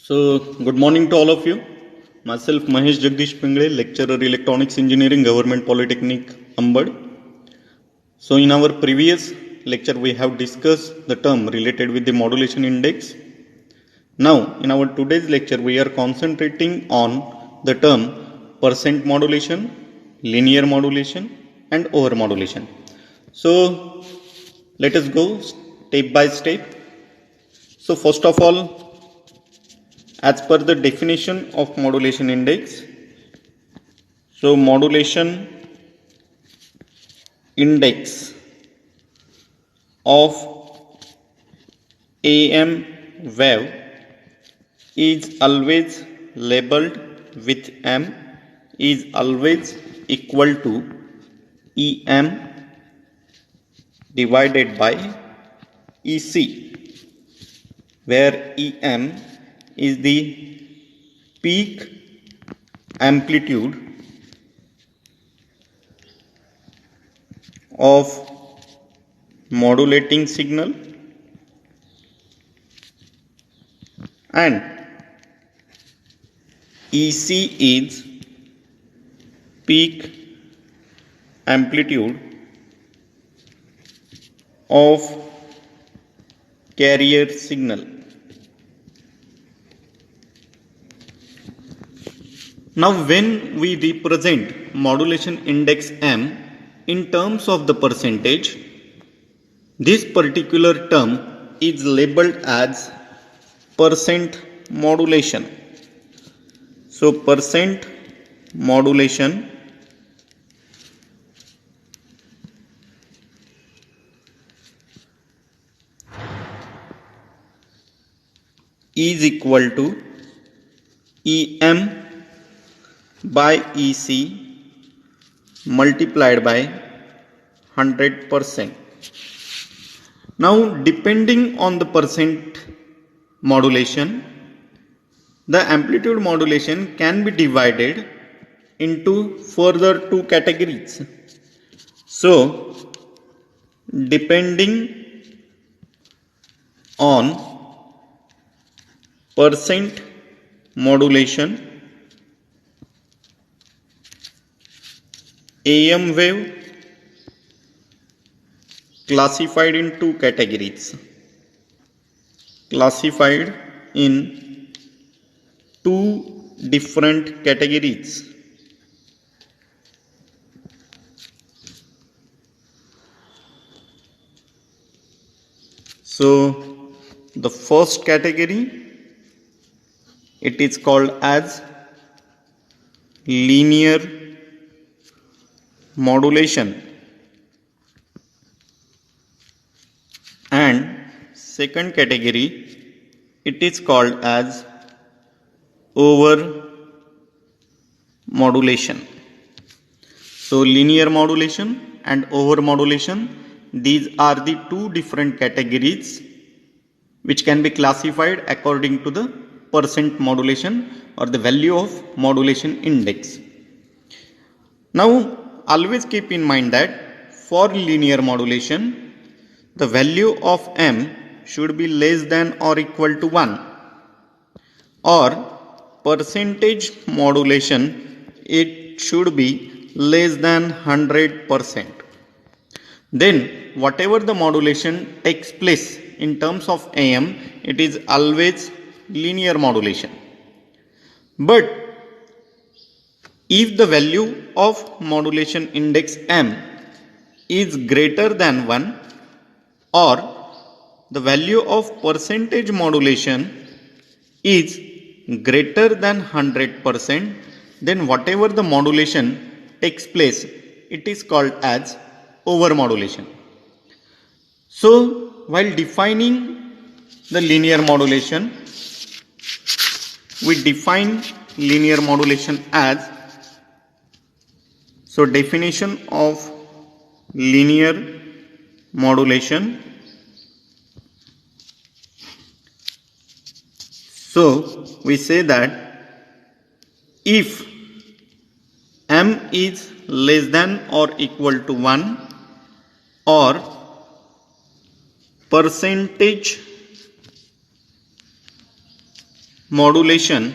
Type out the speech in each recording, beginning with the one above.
So, good morning to all of you. Myself Mahesh Jagdish Pingle, lecturer Electronics Engineering, Government Polytechnic, Ambad. So, in our previous lecture, we have discussed the term related with the modulation index. Now, in our today's lecture, we are concentrating on the term percent modulation, linear modulation, and over modulation. So, let us go step by step. So, first of all, as per the definition of modulation index, so modulation index of AM wave is always labeled with M is always equal to EM divided by EC, where EM is the peak amplitude of modulating signal and EC is peak amplitude of carrier signal. Now, when we represent modulation index M in terms of the percentage, this particular term is labeled as percent modulation. So, percent modulation is equal to EM by EC multiplied by 100%. Now, depending on the percent modulation, the amplitude modulation can be divided into further two categories. So, depending on percent modulation, AM wave classified in two categories, classified in two different categories. So, the first category, it is called as linear modulation, and second category, it is called as over modulation. So, linear modulation and over modulation, these are the two different categories which can be classified according to the percent modulation or the value of modulation index. Now, always keep in mind that for linear modulation, the value of M should be less than or equal to 1, or percentage modulation, it should be less than 100%. Then, whatever the modulation takes place in terms of AM, it is always linear modulation. But if the value of modulation index M is greater than 1, or the value of percentage modulation is greater than 100%, then whatever the modulation takes place, it is called as over modulation. So, while defining the linear modulation, we define linear modulation as, so definition of linear modulation. So, we say that if M is less than or equal to 1, or percentage modulation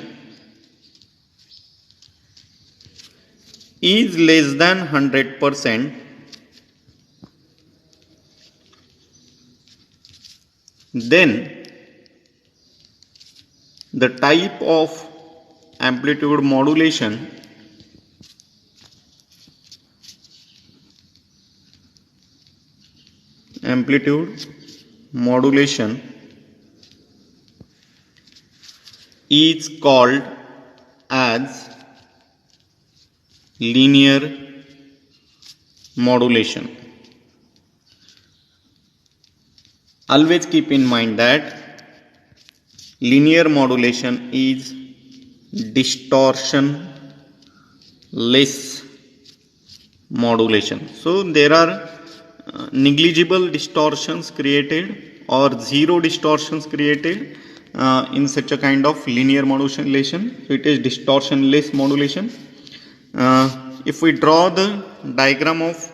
is less than 100%, then the type of amplitude modulation is called as linear modulation. Always keep in mind that linear modulation is distortion-less modulation. So there are negligible distortions created or zero distortions created in such a kind of linear modulation. So it is distortion-less modulation. If we draw the diagram of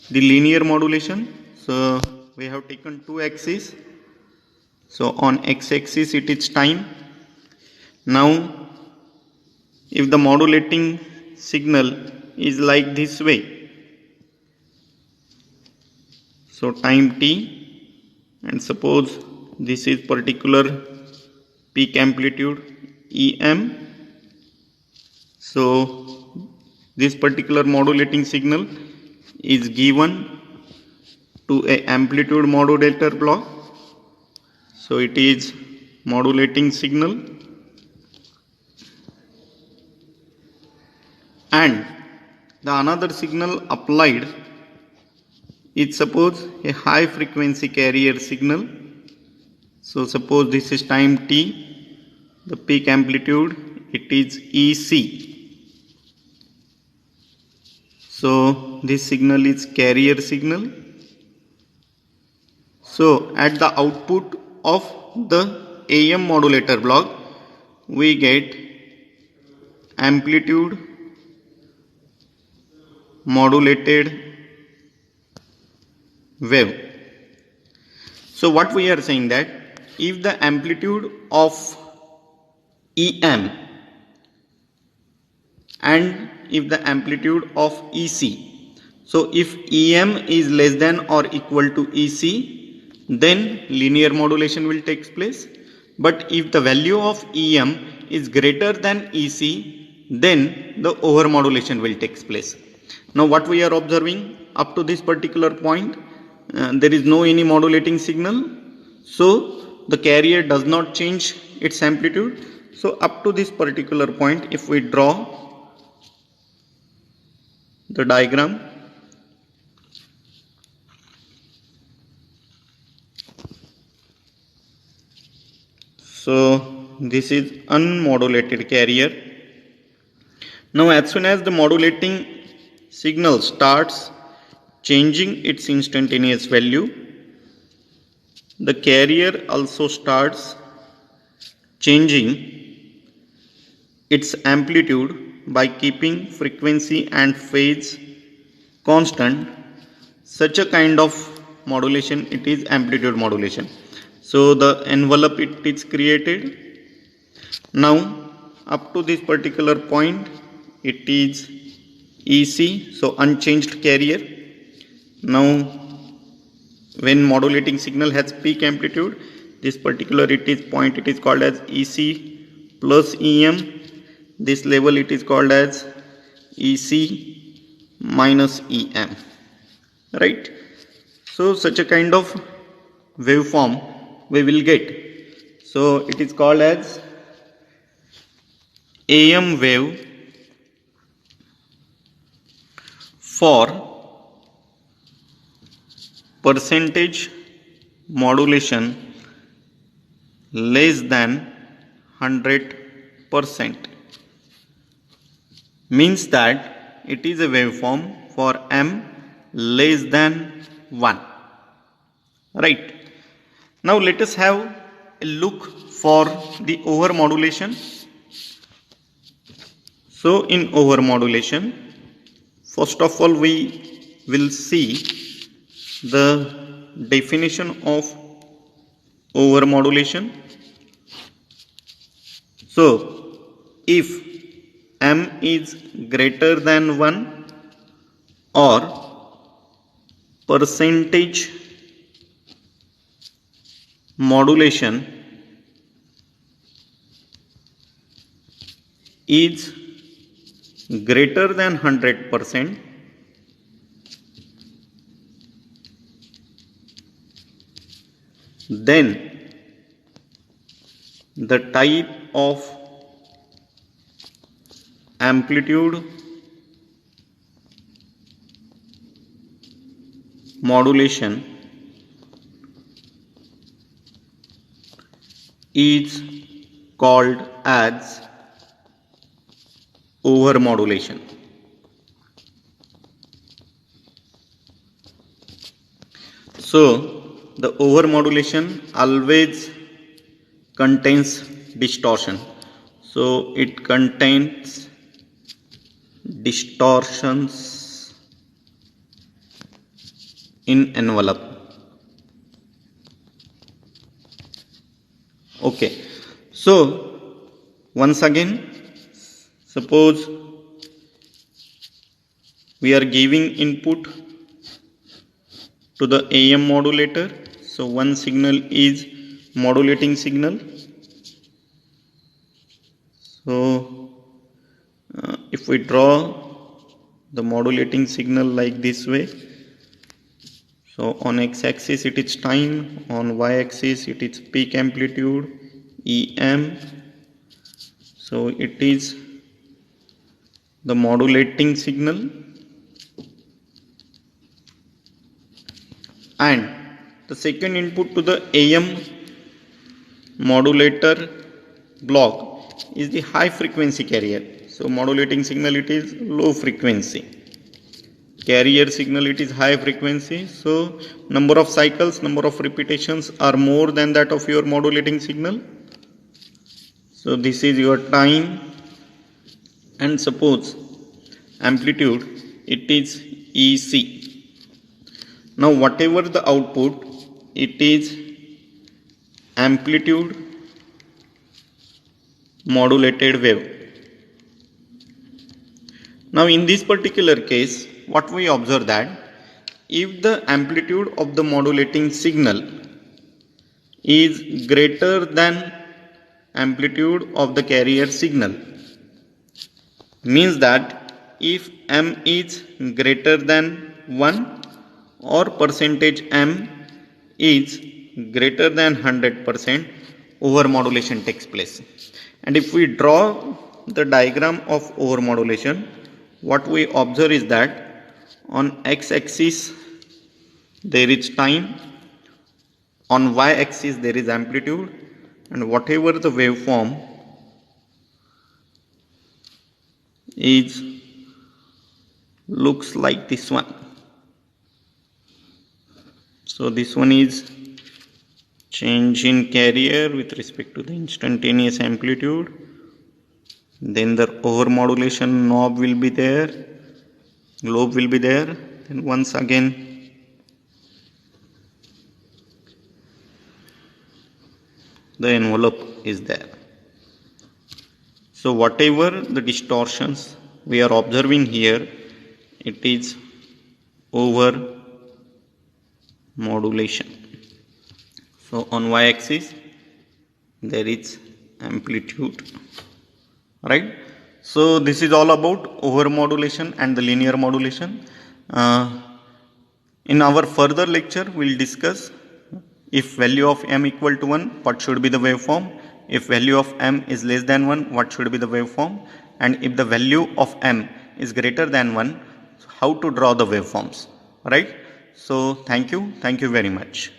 the linear modulation, so we have taken two axes. So on x-axis it is time. Now if the modulating signal is like this way, so time t, and suppose this is particular peak amplitude Em. So this particular modulating signal is given to a amplitude modulator block. So it is modulating signal, and the another signal applied is suppose a high frequency carrier signal. So suppose this is time t, the peak amplitude it is Ec. So this signal is carrier signal. So at the output of the AM modulator block we get amplitude modulated wave. So what we are saying that if the amplitude of Em and if the amplitude of Ec, so if Em is less than or equal to Ec, then linear modulation will take place. But if the value of Em is greater than Ec, then the over modulation will take place. Now what we are observing up to this particular point, there is no any modulating signal, so the carrier does not change its amplitude. So up to this particular point, if we draw the diagram, so this is unmodulated carrier. Now as soon as the modulating signal starts changing its instantaneous value, the carrier also starts changing its amplitude by keeping frequency and phase constant. Such a kind of modulation, it is amplitude modulation. So the envelope it is created. Now up to this particular point it is Ec, so unchanged carrier. Now when modulating signal has peak amplitude, this particular it is point it is called as Ec plus Em. This level it is called as Ec minus Em, right? So such a kind of waveform we will get. So it is called as AM wave for percentage modulation less than 100%. Means that it is a waveform for M less than 1. Right. Now let us have a look for the over modulation. So in over modulation, first of all we will see the definition of overmodulation. So if m is greater than 1 or percentage modulation is greater than 100%, then the type of amplitude modulation is called as overmodulation. So the overmodulation always contains distortion. So it contains distortions in envelope. Okay, so once again, suppose we are giving input to the AM modulator. So one signal is modulating signal. So if we draw the modulating signal like this way, so on x-axis it is time, on y-axis it is peak amplitude EM. So it is the modulating signal, and the second input to the AM modulator block is the high frequency carrier. So modulating signal, it is low frequency, carrier signal, it is high frequency. So number of cycles, number of repetitions are more than that of your modulating signal. So this is your time, and suppose amplitude, it is EC. Now whatever the output, it is amplitude modulated wave. Now in this particular case, what we observe that if the amplitude of the modulating signal is greater than amplitude of the carrier signal, means that if m is greater than 1 or percentage m is greater than 100%, overmodulation takes place. And if we draw the diagram of overmodulation, what we observe is that on x-axis there is time, on y-axis there is amplitude, and whatever the waveform is looks like this one. So this one is change in carrier with respect to the instantaneous amplitude. Then the overmodulation knob will be there, globe will be there. Then once again the envelope is there. So whatever the distortions we are observing here, it is over modulation. So on y-axis there is amplitude, right? So this is all about overmodulation and the linear modulation. In our further lecture we will discuss if value of m equal to 1, what should be the waveform. If value of m is less than 1, what should be the waveform. And if the value of m is greater than 1, how to draw the waveforms, right? So thank you very much.